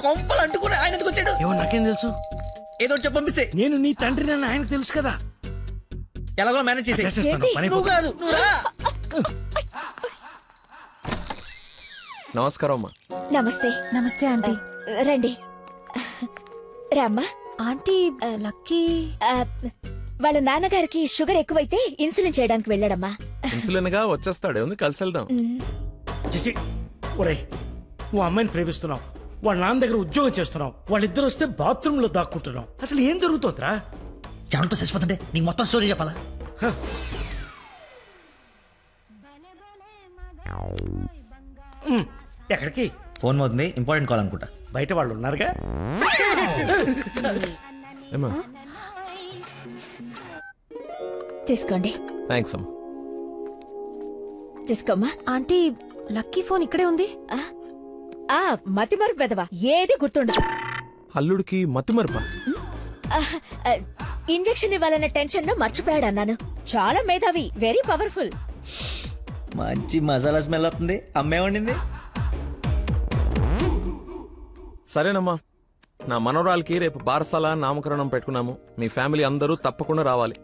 కొంపలు అంటుకుని ఆయన ఎందుకు వచ్చాడు? ఏమో నాకేం తెలుసు. ఏదో చెప్పి పంపిస్తే. నేను నీ తండ్రి నన్ను ఆయనకు తెలుసు కదా. ఎలాగో మేనేజ్ చేసేస్తాను. నువ్వు కాదు, నువ్వు రా. నమస్కారం అమ్మా. నమస్తే. నమస్తే ఆంటీ. రండి రామ్మా. ఆంటీ లక్కీ వాళ్ళ నాన్నగారికి షుగర్ ఎక్కువైతే ఇన్సులిన్ చేయడానికి వెళ్ళాడమ్మా. ఇన్సులిన్ గా వచ్చేస్తాడు, ఉంది కలిసి వెళ్దాం. చేసి ఒరే, ఓ అమ్మాయిని ప్రేమిస్తున్నావు, వాళ్ళ నాన్న దగ్గర ఉద్యోగం చేస్తున్నావు, వాళ్ళిద్దరు వస్తే బాత్రూమ్ లో దాక్కుంటున్నావు. అసలు ఏం జరుగుతుందిరా? చెమటతో చచ్చిపోతుంటే నీకు మొత్తం స్టోరీ చెప్పాలా? ఎక్కడికి? ఫోన్ అవుతుంది, ఇంపార్టెంట్ కాల్ అనుకుంటా. బయట వాళ్ళు ఉన్నారుగా. తీసుకోండి. థ్యాంక్స్ అమ్మా. తీసుకోమ్మా. ఆంటీ లక్కీ ఫోన్ ఇక్కడే ఉంది. మతి మరుపు పెదవా, ఏది గుర్తుండదు. అల్లుడికి మతి మరపా? ఇంజెక్షన్ ఇవ్వాలన్న టెన్షన్ లో మర్చిపోయాడు అన్నాను. చాలా మేధావి, వెరీ పవర్ఫుల్. మంచి మసాలా స్మెల్ వస్తుంది. అమ్మే వండింది. సరేనమ్మా, నా మనవరాలకి రేపు బారసాల నామకరణం పెట్టుకున్నాము. మీ ఫ్యామిలీ అందరూ తప్పకుండా రావాలి.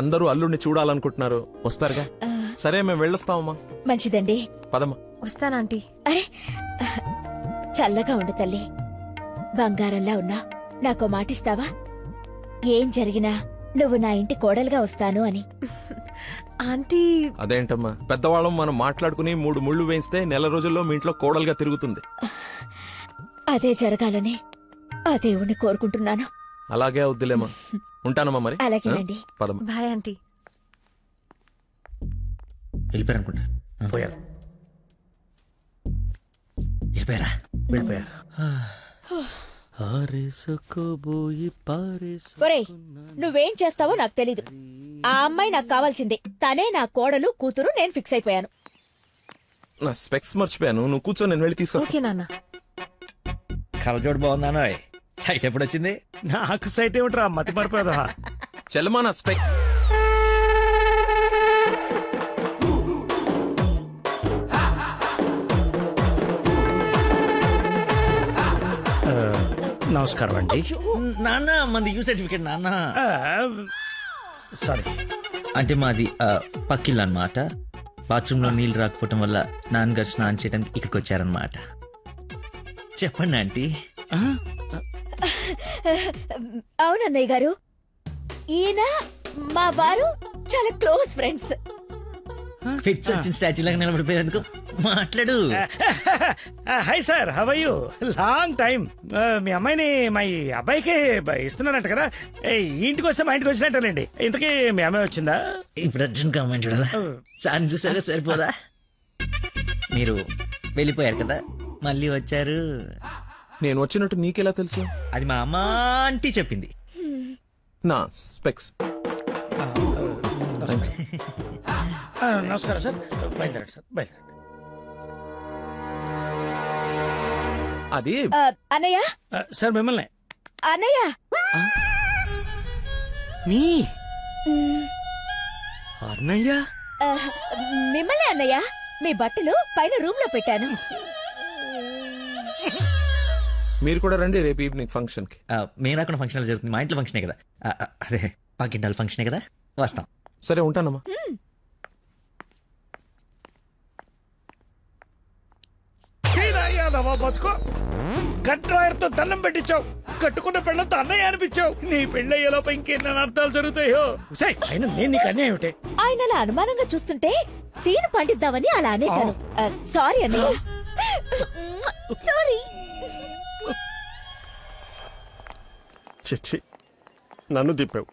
అందరూ అల్లుడిని చూడాలనుకుంటున్నారు, వస్తారుగా? సరే, మేము వెళ్ళొస్తామమ్మా. మంచిదండి, పదమ్మా. వస్తానంటీ. అరే చల్లగా ఉండు తల్లి, బంగారంలా ఉన్నా. నాకో మాటిస్తావా? ఏం జరిగినా నువ్వు నా ఇంటి కోడలుగా వస్తాను అని. ఆంటీ అదేంటమ్మా, పెద్దవాళ్ళం మనం మాట్లాడుకుని 3 ముళ్ళు వేయిస్తే నెల రోజుల్లో మీ ఇంట్లో కోడలుగా తిరుగుతుంది. అదే జరగాలని ఆ దేవుణ్ణి కోరుకుంటున్నాను. అలాగే అవుద్దిలేమా. ఉంటానమ్మా మరి. అలాగేనండి. పదమ్మా. Bye aunty. వెళ్ళిపోయారు అనుకుంటా. పోయారు. వెళ్ళిపోయారా? వెళ్ళిపోయారు. ఒరేయ్, నువ్వేం చేస్తావో నాకు తెలీదు. ఆ అమ్మాయి నాకు కావాల్సిందే. తనే నా కోడలు కూతురు. నేను ఫిక్స్ అయిపోయాను. నా స్పెక్స్ మర్చిపోయాను, నువ్వు కూర్చో, నేను వెళ్ళి తీసుకొస్తా. ఓకే నాన్న. కలజోడు బాగున్నాను. సైట్ ఎప్పుడు వచ్చింది? నాకు సైట్ ఏమిట్రా, మతి మరిపోదా. చెల్లమా నా స్పెక్స్. నమస్కారం అండి. నాన్న, మంది యూ సర్టిఫికేట్ నాన్న. సారీ. అంటే మాది పక్కిల్లు అన్నమాట. బాత్రూమ్ లో నీళ్లు రాకపోవటం వల్ల నాన్నగారు స్నానం చేయడానికి ఇక్కడికి వచ్చారనమాట. చెప్పండి ఆంటీ. అవునన్నయ్య గారు, ఈయన మా వారు చాలా క్లోజ్ ఫ్రెండ్స్. ఫిట్స్ వచ్చిన స్టాచ్యూ లాగా నిలబడిపోయేందుకు మాట్లాడు. Hi sir, how are you? Long time. మీ అమ్మాయిని మా అబ్బాయికి ఇస్తున్నారంట కదా. ఇంటికి వస్తే మా ఇంటికి వచ్చినట్టేనండి. ఇంతకీ మీ అమ్మాయి వచ్చిందా? ఇప్పుడు అర్జున్ కమ్మని చూడాలా? సార్ చూసారా, సరిపోదా? మీరు వెళ్ళిపోయారు కదా, మళ్ళీ వచ్చారు. నేను వచ్చినట్టు నీకెలా తెలుసు? అది మా అమ్మ ఆంటీ చెప్పింది. నా స్పెక్స్. నమస్కారం సార్, బయలుదేరండి సార్, బయలుదేరండి. అది అన్నయ్య. సార్ మిమ్మల్ని. అన్నయ్య. మీ అన్నయ్య? మిమ్మల్ని అన్నయ్య. మీ బట్టలు పైన రూమ్ లో పెట్టాను. మీరు కూడా రండి రేపు ఈవినింగ్ ఫంక్షన్ కి. మేము రాకుండా ఫంక్షన్ జరుగుతుంది. మా ఇంట్లో ఫంక్షనే కదా. అదే పక్కింటాల ఫంక్షనే కదా, వస్తాం. సరే, ఉంటానమ్మా. బతుకో, గట్రాయర్తో దండం పెట్టించావు, కట్టుకున్న పెళ్ళంతో అన్నయ్య అనిపించావు. నీ పెళ్ళయ్యేలోపు ఇంకెన్న అర్థాలు జరుగుతాయో. అయినా నేను నీకు అన్యాయం ఏమిటి? ఆయన అలా అనుమానంగా చూస్తుంటే సీన్ పండిద్దామని అలా అనేశాను. సారీ అన్నయ్య, సారీ. చిచ్చి, నన్ను దింపావు.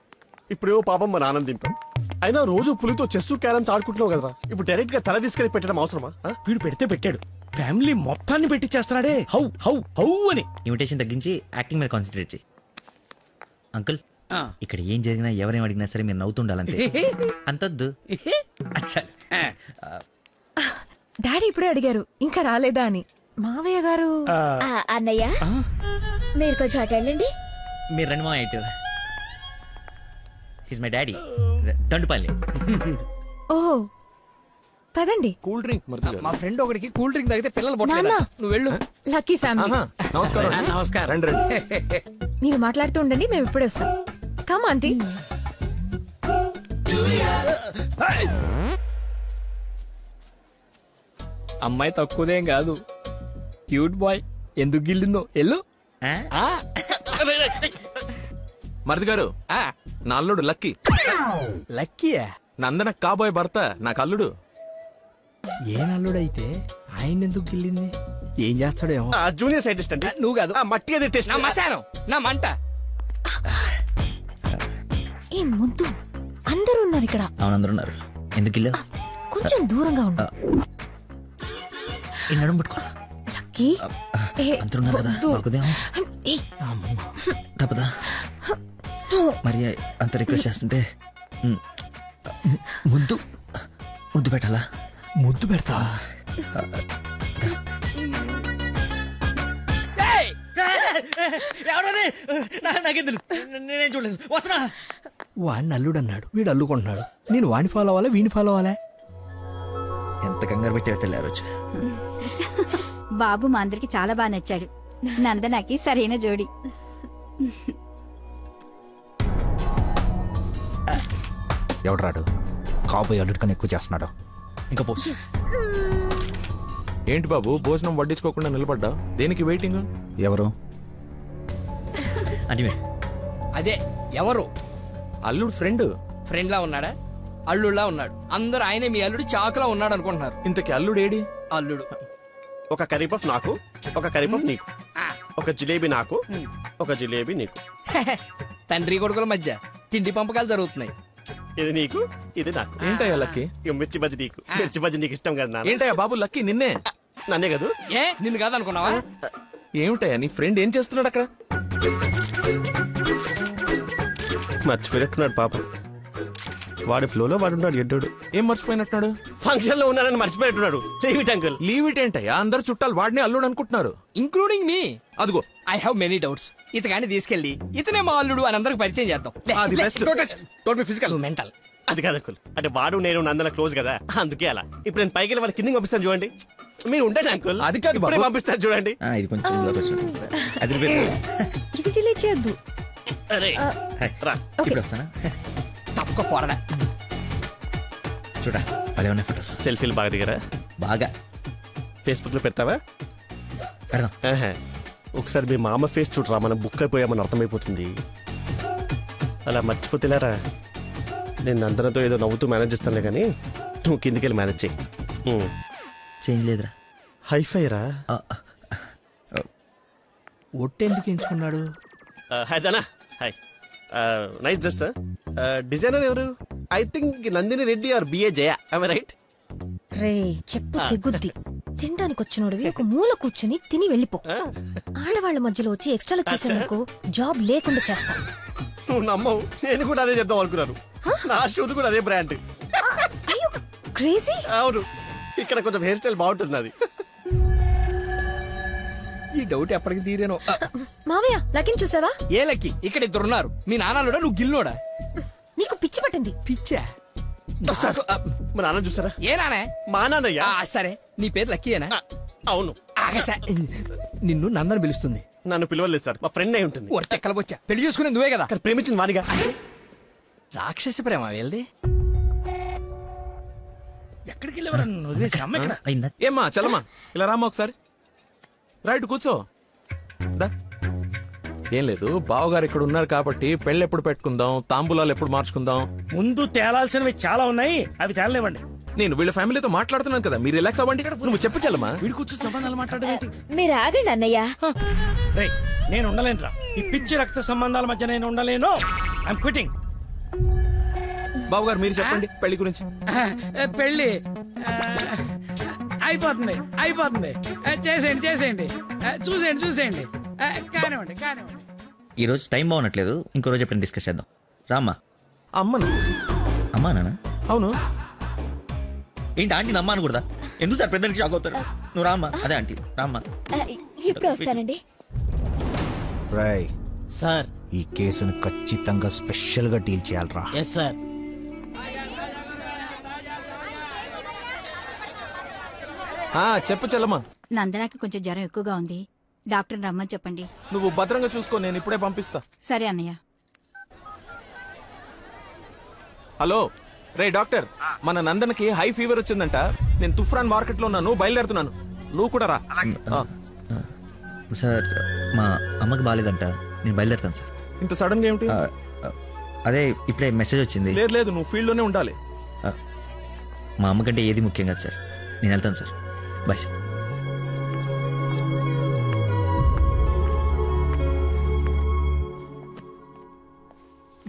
ఇప్పుడేవో పాపం మా నాన్న దింపావు. అయినా రోజు పులితో చెస్ క్యారమ్స్ ఆడుకుంటున్నావు కదా, ఇప్పుడు డైరెక్ట్ గా తల తీసుకెళ్లి పెట్టడం అవసరమా? వీడు పెడితే పెట్టాడు, ఫ్యామిలీ మొత్తాన్ని పెట్టిచ్చేస్తున్నాడే. హౌ హౌ హౌ అని. ఇన్విటేషన్ తగ్గించి యాక్టింగ్ మీద కాన్సన్ట్రేట్ చేయి. అంకుల్, ఇక్కడ ఏం జరిగినా ఎవరేం అడిగినా సరే మీరు నవ్వుతుండాలంతే. అంతొద్దు. డాడీ ఇప్పుడే అడిగారు ఇంకా రాలేదా అని. మావయ్య గారు. అన్నయ్య, మీరు కొంచెం అటు వెళ్ళండి. మీరు రండి మా ఇటు. His my daddy, Dandupalli. ఓహో, పదండి. కూల్ డ్రింక్ మరిది గారు. మా ఫ్రెండ్ ఒకడికి కూల్ డ్రింక్ తాగితే పిల్లలు నాన్న. పుట్టలేదు. నువ్వు వెళ్ళు. Lucky family. ఆహా, నమస్కారం. నమస్కారం. రండి రండి. మీరు మాట్లాడుతూ ఉండండి, మేము ఇప్పుడే వస్తాం. Come aunty. అమ్మాయి తక్కువదేం కాదు, క్యూట్ బాయ్. ఎందుకు గిల్లిందో ఎల్లు. ఆ? మరిది గారు, నా అల్లుడు లక్కీ. లక్కీయా? నందన కాబోయే భర్త నాకు అల్లుడు. ఏ నల్లుడైతే ఆయన ఎందుకు గిల్లింది? ఏం చేస్తాడేమో. జూనియర్ సైంటిస్ట్ అంటే నువ్వు కాదు, మట్టి అది టెస్ట్. నా మశానం, నా మంట. ఏ ముద్దు, అందరూ ఉన్నారు ఇక్కడ. అవును, అందరూ ఉన్నారు. ఎందుకు ఇల్లు కొంచెం దూరంగా ఉండు. ఈ నడుము పట్టుకో. లక్కీ. ఏ, అందరూ ఉన్నారు కదా, వద్దు. బాగుదేమో. ఏయ్, తప్పదా? మరి అంత రిక్వెస్ట్ చేస్తుంటే ముద్దు ముద్దు పెట్టాలా? ముద్దు పెడతా. నేనేం చూడలేదు. వస్తున్నా. వాడిని అల్లుడు అన్నాడు, వీడు అల్లుకుంటున్నాడు. నేను వాడిని ఫాలో అవ్వాలా, వీడిని ఫాలో అవ్వాలా? ఎంత కంగారు పెట్టి తెల్లారు రోజు. బాబు మా అందరికి చాలా బాగా నచ్చాడు. నందనకి సరైన జోడి. ఎవడరాడు కాబోయే అల్లుడి కన్నా ఎక్కువ చేస్తున్నాడు. ఇంకా పోసి ఏంటి బాబు భోజనం వడ్డించుకోకుండా నిలబడ్డా? దేనికి వెయిటింగ్? ఎవరు? అంటే అదే ఎవరు? అల్లుడు ఫ్రెండ్. ఫ్రెండ్ లా ఉన్నాడా? అల్లుడులా ఉన్నాడు. అందరూ ఆయనే మీ అల్లుడు చాకులా ఉన్నాడు అనుకుంటున్నారు. ఇంతకి అల్లుడు ఏడి? అల్లుడు ఒక కర్రీపఫ్ నాకు, ఒక కర్రీపఫ్ నీకు, ఒక జిలేబీ నాకు, ఒక జిలేబీ నీకు. తండ్రి కొడుకుల మధ్య తిండి పంపకాలు జరుగుతున్నాయి. ఇది నీకు, ఇది నాకు. ఏంటయ్యా లక్కీ? ఇక మిర్చి బజ్జి నీకు, మిర్చి బజ్జి నీకు ఇష్టం కదా నాన్న. ఏంటయ్యా బాబు లక్కీ నిన్నే? నన్నే కదా. ఏ నిన్ను కాదనుకున్నావా? ఏమిటయ్యా నీ ఫ్రెండ్ ఏం చేస్తున్నాడు అక్కడ? మర్చిపోయినట్టున్నాడు పాపం. వాడి ఫ్లోలో వాడు ఉన్నాడు ఎడ్డోడు. ఏం మర్చిపోయినట్టున్నాడు? ఫంక్షన్ లో ఉన్నానని మర్చిపోయినట్టున్నాడు. Leave it uncle. Leave it ఏంటయ్యా? అందరు చుట్టాలు వాడిని అల్లుడు అనుకుంటున్నారు. Including me. అదిగో ఐ హావ్ మెనీ డౌట్స్. ఇతగాని తీసుకెళ్లి ఇతనే మా అల్లుడు అని అందరికి పరిచయం చేద్దాం. అది best. Don't be physical. Mental. అది కాదు అంకుల్. అంటే వాడు నేను నందన క్లోజ్ కదా, అందుకే అలా. ఇప్పుడు నేను పైకి వెళ్ళి వాడి కిందికి పంపిస్తాను చూడండి. మీరు ఉండండి అంకుల్. అది కాదు ఇప్పుడే బాబు. పంపిస్తాను చూడండి. ఇది కొంచెం లోకి వచ్చినట్టు. అది ఇది డిలే చేయొద్దు. అరే రా. ఇప్పుడు వస్తానా? తప్పక పోరడా. చూడా భలే ఉన్నాయి ఫోటో. సెల్ఫీలు బాగా దిగరా? బాగా ఫేస్బుక్ లో పెడతావా? పెడదాం. ఆహా. ఒకసారి మీ మామ ఫేస్ చూడరా, మనం బుక్ అయిపోయామని అర్థమైపోతుంది. అలా మర్చిపోతేలారా. నేను అందరితో ఏదో నవ్వుతూ మేనేజ్ చేస్తానులే కానీ నువ్వు కిందికి వెళ్ళి మేనేజ్ చేయి. చేంజ్ లేదురా. హైఫై రా. ఒట్టెందుకు ఎంచుకున్నాడు? హాయ్ దానా. Hi. Nice dress sir. Designer ఎవరు? I think Nandini Reddy or BA Jaya. Right? రే చెప్పు తెగుద్ది. తినడానికి వచ్చినోడివి ఒక మూల కూర్చుని తిని వెళ్ళిపో. ఆడవాళ్ల మధ్యలో వచ్చి ఎక్స్ట్రాలు చేసేందుకు జాబ్ లేకుండా చేస్తా. నువ్వు నమ్మవు, నేను కూడా అదే చెప్దాం అనుకున్నాను. నా షూది కూడా అదే బ్రాండ్. అయ్యో క్రేజీ. అవును, ఇక్కడ కొంచెం హెయిర్ స్టైల్ బాగుంటుంది అది. ఈ డౌట్ ఎప్పటికి తీరేనో. మావయ్య లకిన్ చూసావా? ఏ లక్కి? ఇక్కడ ఇద్దరున్నారు. మీ నాన్నలుడా, నువ్వు గిల్లోడా? నీకు పిచ్చి పట్టింది. పిచ్చా? మా నాన్న చూసారా? ఏ నానే? మా నాన్నయ్య. సరే, నీ పేరు లక్కీయేనా? అవును. ఆగసా, నిన్ను నందని పిలుస్తుంది. నన్ను పిలవలేదు సార్, మా ఫ్రెండ్ అయి ఉంటుంది. ఒట్టెక్కలబొచ్చా, పెళ్లి చేసుకునే నువ్వే కదా. ప్రేమించింది వానిగా. రాక్షసి ప్రేమ వెళ్ళి ఎక్కడికి వెళ్ళేవారు? వదిలేసి అమ్మ ఇక్కడ. అయిందా? ఏమ్మా చలమా ఇలా రామ్మా ఒకసారి. రైట్ కూర్చో. దా. ఏం లేదు, బావగారు ఇక్కడ ఉన్నారు కాబట్టి పెళ్ళి ఎప్పుడు పెట్టుకుందాం, తాంబూలాలు ఎప్పుడు మార్చుకుందాం. ముందు తేలాల్సినవి చాలా ఉన్నాయి, అవి తేలనివ్వండి. నేను వీళ్ళ ఫ్యామిలీతో మాట్లాడుతున్నాను కదా, మీరు రిలాక్స్ అవ్వండి. నువ్వు చెప్పు చలమా. వీడి కూర్చొని సంబంధాలు మాట్లాడడం ఏంటి? మీరు ఆగండి అన్నయ్య. రేయ్, నేను ఉండలేనురా. ఈ పిచ్చి రక్త సంబంధాల మధ్య నేను ఉండలేను. I'm quitting. బావగారు మీరు చెప్పండి పెళ్లి గురించి. పెళ్ళి అయిపోతుంది అయిపోతుంది. చేసేయండి చేసేయండి, చూసేయండి చూసేయండి, కానివ్వండి కానివ్వండి. ఈ రోజు టైం బాగున్నట్లేదు, ఇంకో రోజు ఎప్పుడైనా డిస్కస్ చేద్దాం. రామ్మా. అమ్మను. అమ్మా నాన్న? అవును. ఏంటి ఆంటీ నమ్మా అనకూడదా? ఎందుకు సార్ పెద్దలకి షాక్ అవుతారు? నువ్వు రామ్మా. అదే ఆంటీ రామ్మా. ఇప్పుడు వస్తానండి. రాయ్ సార్. ఈ కేసును ఖచ్చితంగా స్పెషల్ గా డీల్ చేయాలరా. Yes sir. చెప్పు చెల్లమ్మా. నందనాకి కొంచెం జ్వరం ఎక్కువగా ఉంది, డాక్టర్ రమ్మని చెప్పండి. నువ్వు భద్రంగా చూసుకో, నేను ఇప్పుడే పంపిస్తా. సరే అన్నయ్య. హలో రే డాక్టర్, మన నందనకి హై ఫీవర్ వచ్చిందంట. నేను తుఫ్రాన్ మార్కెట్ లో ఉన్నాను, బయలుదేరుతున్నాను. నువ్వు కూడా రా. సార్ మా అమ్మకి బాగాలేదంట, నేను బయలుదేరుతాను సార్. ఇంత సడన్ గా ఏమిటి? అదే ఇప్పుడే మెసేజ్ వచ్చింది. లేదు లేదు, నువ్వు ఫీల్డ్ లోనే ఉండాలి. మా అమ్మకంటే ఏది ముఖ్యం కాదు సార్, నేను వెళ్తాను సార్. Bye sir.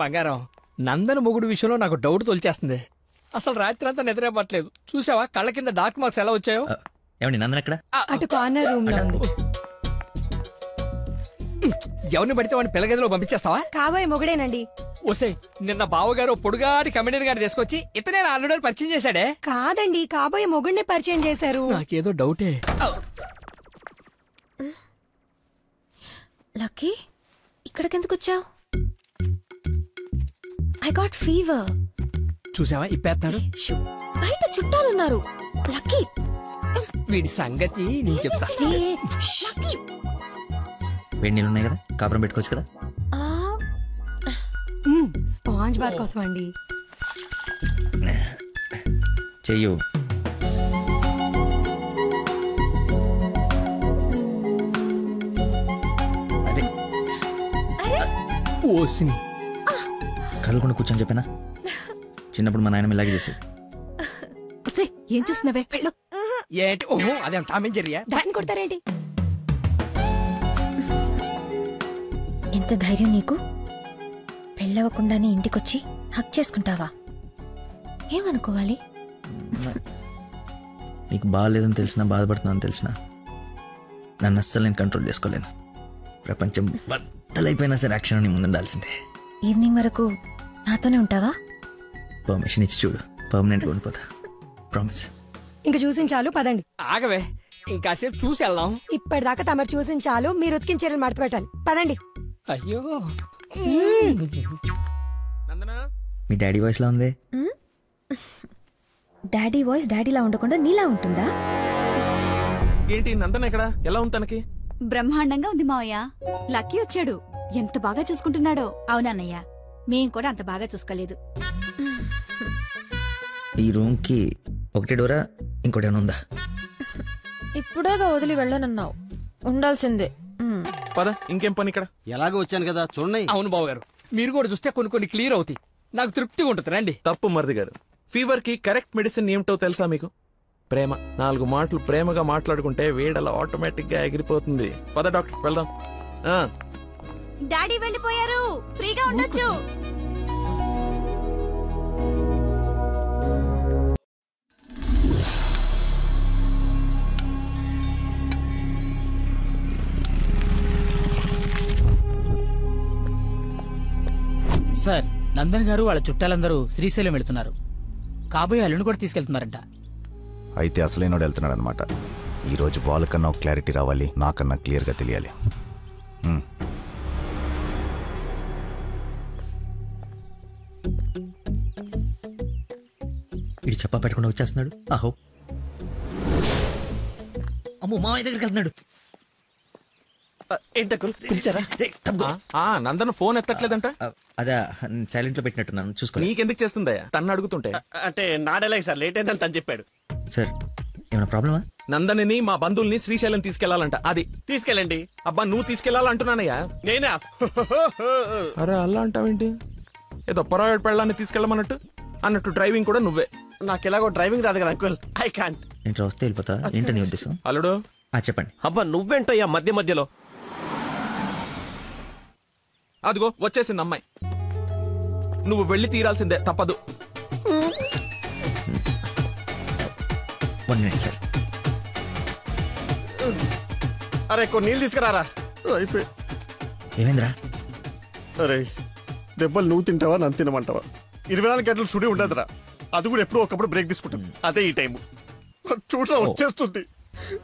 బంగారం, నందన మొగుడు విషయంలో నాకు డౌట్ తొలిచేస్తుంది. అసలు రాత్రి అంతా నిద్రపట్లేదు. చూసావా కళ్ళ కింద డార్క్ మార్క్స్ ఎలా వచ్చాయో? ఏమండి నందన ఎక్కడ? అటు కార్నర్ రూమ్ లో ఉంది. ఎవరిని పడితే వాడిని పిల్లగదిలో పంపించేస్తావా? కాబోయే మొగుడేనండి. ఓసే, నిన్న బావగారు పొడుగాటి కమిడీని గారిని తీసుకొచ్చి ఇతనే ఆల్రెడీ పరిచయం చేశాడే. కాదండి, కాబోయే మొగుడిని పరిచయం చేశారు. నాకేదో డౌటే. లక్కీ, ఇక్కడికెందుకు వచ్చావు? I got fever. చూసావా ఇప్పేస్తాడు. బయట చుట్టాలున్నారు. లక్కీ, వీడి సంగతి నేను చెప్తా. వేడి నీళ్ళు ఉన్నాయి కదా, కాపురం పెట్టుకోవచ్చు కదా. స్పాంజ్ బాత్ కోసం అండి. చెయ్యు. అరే ఓసిని కదలకుండా కూర్చొని చెప్పానా? చిన్నప్పుడు మా నాయనమ్మ ఇలాగే చేసేది. ఏం చూస్తున్నావే? వెళ్ళు. ఏంటి? ఓహో, అదేం టామేం జరిగా? దాన్ని కొడతారేంటి? ఎంత ధైర్యం నీకు? పెళ్ళవకుండానే ఇంటికొచ్చి హక్ చేసుకుంటావా? ఏమనుకోవాలి? నీకు బాగాలేదని తెలిసినా, బాధపడుతున్నాను తెలిసినా, నన్ను అస్సలు నేను కంట్రోల్ చేసుకోలేను. ప్రపంచం బద్దలైపోయినా సరే యాక్షన్ నీ ముందుండాల్సిందే. ఈవినింగ్ వరకు నాతోనే ఉంటావా? పర్మిషన్ ఇచ్చి చూడు, పర్మనెంట్గా ఉండిపోతా. ప్రామిస్. ఇంక చూసించాలు, పదండి. ఆగవే, ఇంకాసేపు చూసి వెళ్దాం. ఇప్పటిదాకా తమరు చూసించాలు, మీరు ఉతికిన చీరలు మడత పెట్టాలి. పదండి. అయ్యో, మీ డాడీ వాయిస్ లా ఉంది. డాడీ వాయిస్ డాడీలా ఉండకుండా నీలా ఉంటుందా? ఏంటి నందన ఎక్కడ? ఎలా ఉంది తనకి? బ్రహ్మాండంగా ఉంది మావయ్య. లక్కీ వచ్చాడు, ఎంత బాగా చూసుకుంటున్నాడో. అవునన్నయ్య, మేం కూడా అంత బాగా చూసుకోలేదు. ఈ రూమ్ కి ఒకటే డోరా, ఇంకోటి ఏమైనా ఉందా? ఇప్పుడేగా వదిలి వెళ్ళనన్నావు, ఉండాల్సిందే. పద, ఇంకేం పని ఇక్కడ? ఎలాగో వచ్చాను కదా చూడండి. అవును బావగారు, మీరు కూడా చూస్తే కొన్ని క్లియర్ అవుతాయి. నాకు తృప్తిగా ఉంటుంది. రండి. తప్పు మరిది గారు, ఫీవర్ కి కరెక్ట్ మెడిసిన్ ఏమిటో తెలుసా మీకు? ప్రేమ. 4 మాటలు ప్రేమగా మాట్లాడుకుంటే వేడలా ఆటోమేటిక్ గా ఎగిరిపోతుంది. పద డాక్టర్, వెళ్దాం. డాడీ వెళ్ళిపోయారు, ఫ్రీగా ఉండొచ్చు. సార్, నందన్ గారు వాళ్ళ చుట్టాలందరూ శ్రీశైలం వెళ్తున్నారు. కాబోయే అల్లుని కూడా తీసుకెళ్తున్నారంట. అయితే అసలైనోడు వెళ్తున్నాడు అనమాట. ఈరోజు వాళ్ళకన్నా ఒక క్లారిటీ రావాలి, నాకన్నా క్లియర్గా తెలియాలి. వీడు చెప్పా పెట్టకుండా వచ్చేస్తున్నాడు. ఆహో, అమ్మో, మామయ్య దగ్గరికి వెళ్తున్నాడు. పిలిచారా? నందన ఫోన్ ఎత్తట్లేదంట. అదే సైలెంట్ లో పెట్టినట్టున్నాను, చూసుకో. నీకెందుకు చేస్తుందయ్యా తన్ను అడుగుతుంటే? అంటే నాడేలాగ సార్, లేట్ అయిందని తను చెప్పాడు. సార్, ఏమైనా ప్రాబ్లమా? నందనిని మా బంధువుల్ని శ్రీశైలం తీసుకెళ్లాలంట. అది తీసుకెళ్ళండి. అబ్బా, నువ్వు తీసుకెళ్లాలంటున్నానయ్యా. నేనా? అరే అలా అంటావేంటి? ఏదో పొరపాటు పెళ్ళాన్ని తీసుకెళ్ళమన్నట్టు అన్నట్టు డ్రైవింగ్ కూడా నువ్వే. నాకు ఎలాగో డ్రైవింగ్ రాదు కదా అంకుల్, ఐ కాంట్. నేను వస్తే వెళ్ళిపోతా. ఏంటో నీ ఉద్దేశం? అల్లుడు, చెప్పండి. అబ్బా నువ్వేంటయ్యా మధ్య మధ్యలో? అదిగో వచ్చేసింది అమ్మాయి. నువ్వు వెళ్ళి తీరాల్సిందే, తప్పదు. 1 minute సార్. అరే కొన్ని నీళ్ళు తీసుకురారా. అయిపోయి. ఏమైందిరా? అరే దెబ్బలు నువ్వు తింటావా నన్ను తినమంటావా? 24 గంటలు సుడి ఉండదురా. అది కూడా ఎప్పుడో ఒకప్పుడు బ్రేక్ తీసుకుంటాం. అదే ఈ టైము. చూడరా వచ్చేస్తుంది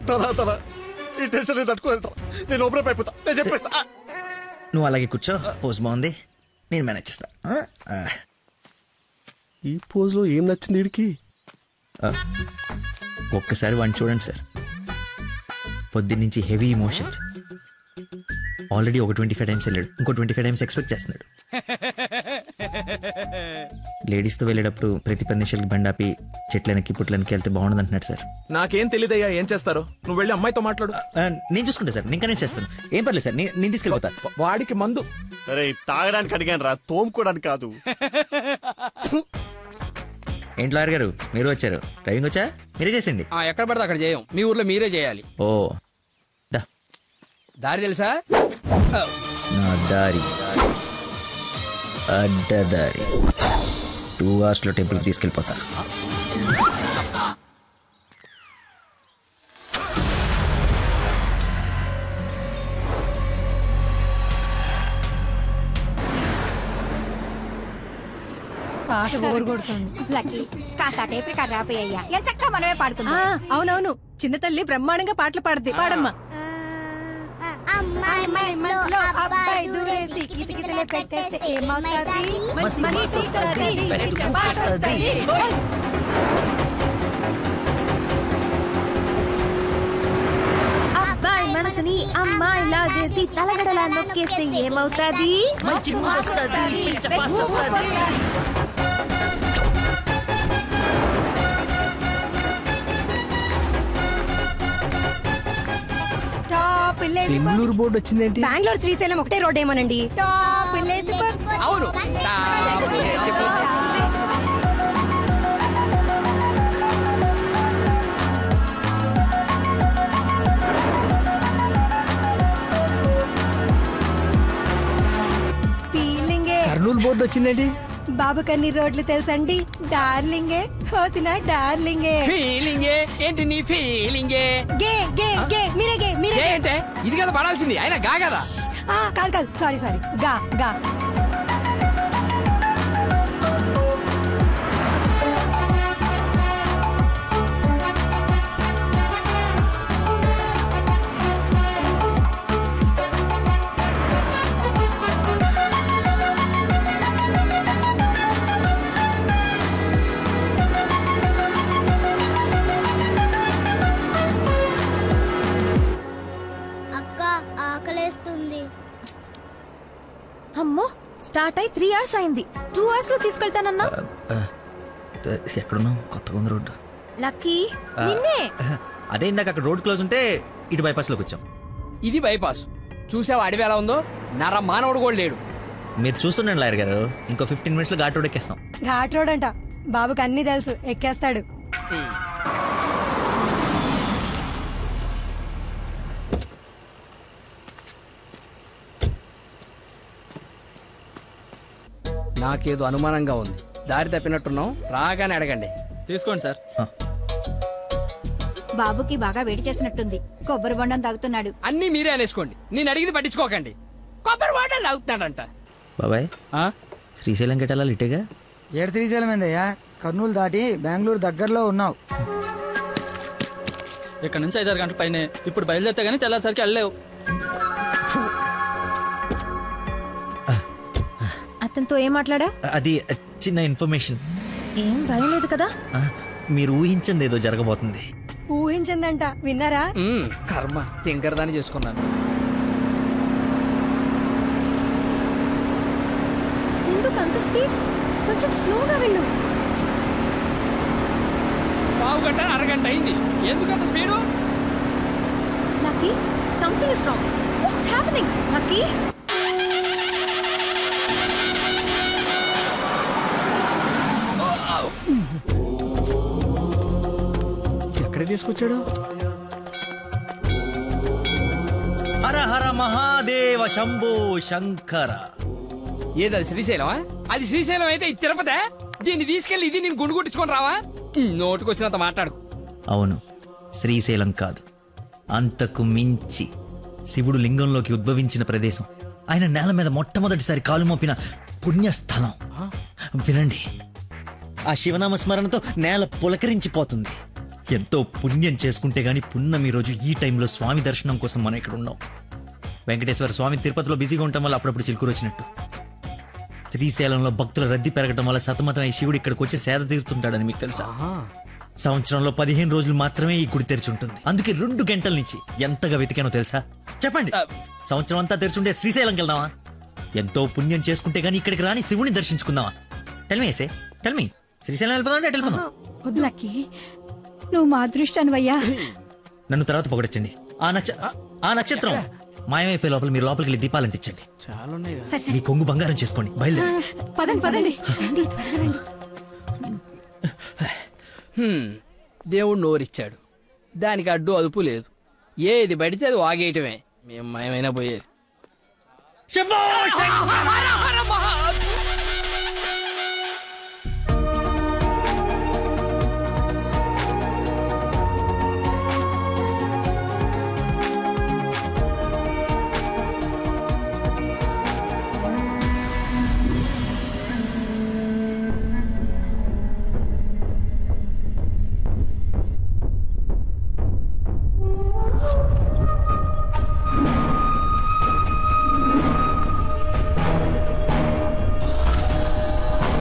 తల. ఈ టెన్షన్ తట్టుకోలేట. నేను ఓపెన్ అయిపోతా, నేను చెప్పేస్తా. నువ్వు అలాగే కూర్చో, పోజ్ బాగుంది, నేను మేనేజ్ చేస్తా. ఈ పోజ్ లో ఏం నచ్చింది వీడికి? ఒక్కసారి వాడిని చూడండి సార్, పొద్దున్నుంచి హెవీ ఇమోషన్స్. ఆల్రెడీ ఒక 25 టైమ్స్ వెళ్ళాడు, ఇంకో 25 టైమ్స్ ఎక్స్పెక్ట్ చేస్తున్నాడు. లేడీస్తో వెళ్ళేటప్పుడు ప్రతి 10 నిమిషాలకి బండాపి చెట్లనికి పుట్లనికి వెళ్తే బాగుండదు అంటున్నాడు సార్. నాకేం తెలియదయ్యా ఏం చేస్తారో. నువ్వు వెళ్ళి అమ్మాయితో మాట్లాడు. నేను చూసుకుంటా సార్, నేను కనెక్ట్ చేస్తాను. ఏం పర్లేదు సార్, నేను తీసుకెళ్ళిపోతా. వాడికి మందు అరే తాగడానికి అడిగాను రా, తోముకోవడానికి కాదు. ఏంటి లాయర్ గారు మీరు వచ్చారు? డ్రైవింగ్ వచ్చా? మీరే చేసండి. ఎక్కడ పడితే అక్కడ చేయం, మీ ఊర్లో మీరే చేయాలి. ఓ దారి తెలుసా? నా దారి అడ్డదారి. 2 hours లో టెంపుల్కి తీసుకెళ్ళిపోతా. పాట బోరు కొడుతుంది. లక్కీ కాస్త టేప్ రికార్డ్ రాపోయ్యా, ఎంచక్క మనమే పాడుకుందాం. అవునవును, చిన్న తల్లి బ్రహ్మాండంగా పాటలు పాడుద్ది. పాడమ్మా. అమ్మాయి మనసులో అబ్బాయి దూరేసి కితకితలే పెట్టేస్తే ఏమవుతాది? మంచి మనసు వస్తది, మంచి పాట వస్తది. అబ్బాయి మనసుని అమ్మాయి లాగేసి తలగడలా నొక్కేస్తే ఏమవుతాది? మంచి మూడ్ వస్తది, పిచ్చ పాస్ట్ వస్తది. బెంగళూరు బోర్డు వచ్చిందేంటి? బెంగళూరు శ్రీశైలం ఒకటే రోడ్ ఏమోనండి. అవును. కర్నూలు బోర్డు వచ్చిందేంటి? బాబు కన్ని రోడ్లు తెలుసండి. డార్లింగే హోసిన డార్లింగే. ఫీలింగే ఏంటి నీ ఫీలింగే? గే గే గే మీరే గే మీరే గే అంటే ఇది కదా పడాల్సింది, అయినా గా కదా. కాదు కాదు, సారీ సారీ, గా గా. అమ్మో, స్టార్ట్ అయి 3 hours అయింది. 2 hours లో తీసుకెళ్తానన్నా. ఎక్కడున్నావు? కొత్తగా ఉంది రోడ్డు. లక్కీ నిన్నే. అదే ఇందాక అక్కడ రోడ్ క్లోజ్ ఉంటే ఇటు బైపాస్ లోకి వచ్చాం. ఇది బైపాస్. చూసావా అడవి ఎలా ఉందో? నర మానవుడు కూడా లేడు. మీరు చూస్తుండండి లాయర్ గారు, ఇంకో 15 minutes లో ఘాట్ రోడ్ ఎక్కేస్తాం. ఘాట్ రోడ్ అంట, బాబుకి అన్ని తెలుసు, ఎక్కేస్తాడు. నాకేదో అనుమానంగా ఉంది. దారి తప్పినట్టున్నాం, రాగానే అడగండి. తీసుకోండి సార్. బాబుకి బాగా వేడి చేసినట్టుంది, కొబ్బరి బొండం తాగుతున్నాడు. అన్ని మీరే అనేసుకోండి, నేను అడిగింది పట్టించుకోకండి. కొబ్బరి బొండం తాగుతున్నాడంట. బాబాయ్ శ్రీశైలం గెటాలా ఇటేగా? ఏడు శ్రీశైలం ఏందయ్యా? కర్నూలు దాటి బెంగళూరు దగ్గరలో ఉన్నావు. ఇక్కడ నుంచి 5-6 గంటల పైన. ఇప్పుడు బయలుదేరితే గానీ తెల్లారిసరికి వెళ్ళలేవు. అతనితో ఏం మాట్లాడా? అది చిన్న ఇన్ఫర్మేషన్. ఏం భయం లేదు కదా? మీరు ఊహించింది ఏదో జరగబోతుంది. ఊహించిందంట, విన్నారా? కర్మ, తింకరదాన్ని చేసుకున్నాను. ఎందుకు అంత స్పీడ్? కొంచెం స్లోగా వెళ్ళు. పావు గంట అరగంట అయింది, ఎందుకంత speed? Lucky, something is wrong. What's happening? Lucky, ఎక్కడ తీసుకొచ్చాడు? హర హర మహాదేవ శంభో శంకర. ఏది శ్రీశైలమా? అది శ్రీశైలం అయితే ఇది తిరుపతే. దీన్ని తీసుకెళ్లి ఇది నేను గుండు కొట్టించుకొని రావా? నోటుకొచ్చినంత మాట్లాడుకు. అవును, శ్రీశైలం కాదు, అంతకు మించి శివుడు లింగంలోకి ఉద్భవించిన ప్రదేశం, ఆయన నేల మీద మొట్టమొదటిసారి కాలు మోపిన పుణ్యస్థలం. వినండి, ఆ శివనామ స్మరణతో నేల పులకరించిపోతుంది. ఎంతో పుణ్యం చేసుకుంటే గాని పున్నమి రోజు ఈ టైంలో స్వామి దర్శనం కోసం మనం ఇక్కడ ఉన్నాం. వెంకటేశ్వర స్వామి తిరుపతిలో బిజీగా ఉండటం వల్ల అప్పుడప్పుడు చిలుకూరు వచ్చినట్టు, శ్రీశైలంలో భక్తుల రద్దీ పెరగడం వల్ల సతమతం అయి శివుడు ఇక్కడికి వచ్చి సేద తీరుతుంటాడని మీకు తెలుసా? సంవత్సరంలో 15 రోజులు మాత్రమే ఈ గుడి తెరిచి ఉంటుంది. అందుకే 2 గంటల నుంచి ఎంతగా వెతికానో తెలుసా? చెప్పండి. సంవత్సరం అంతా తెరిచుండే శ్రీశైలంకి వెళ్దామా? ఎంతో పుణ్యం చేసుకుంటే గానీ ఇక్కడికి రాని శివుని దర్శించుకుందామా? టెల్మీ ఏసే, టెల్మీ. శ్రీశైలం వెళ్ళిపోదాం అంటే వెళ్ళిపోదాం. వద్దు లక్కీ, నువ్వు మా అదృష్టానివయ్యా. నన్ను తర్వాత పొగడొచ్చండి. ఆ నక్షత్రం మాయమైపోయే లోపల మీరు లోపలికి వెళ్ళి దీపాలు అంటించండి. మీ కొంగు బంగారం చేసుకోండి. బయలుదేరి పదండి. దేవుడు నోరిచ్చాడు, దానికి అడ్డు అదుపు లేదు. ఏది పడితే అది వాగేయటమే. మేము మయమైనా పోయేది. శంభో శంకర!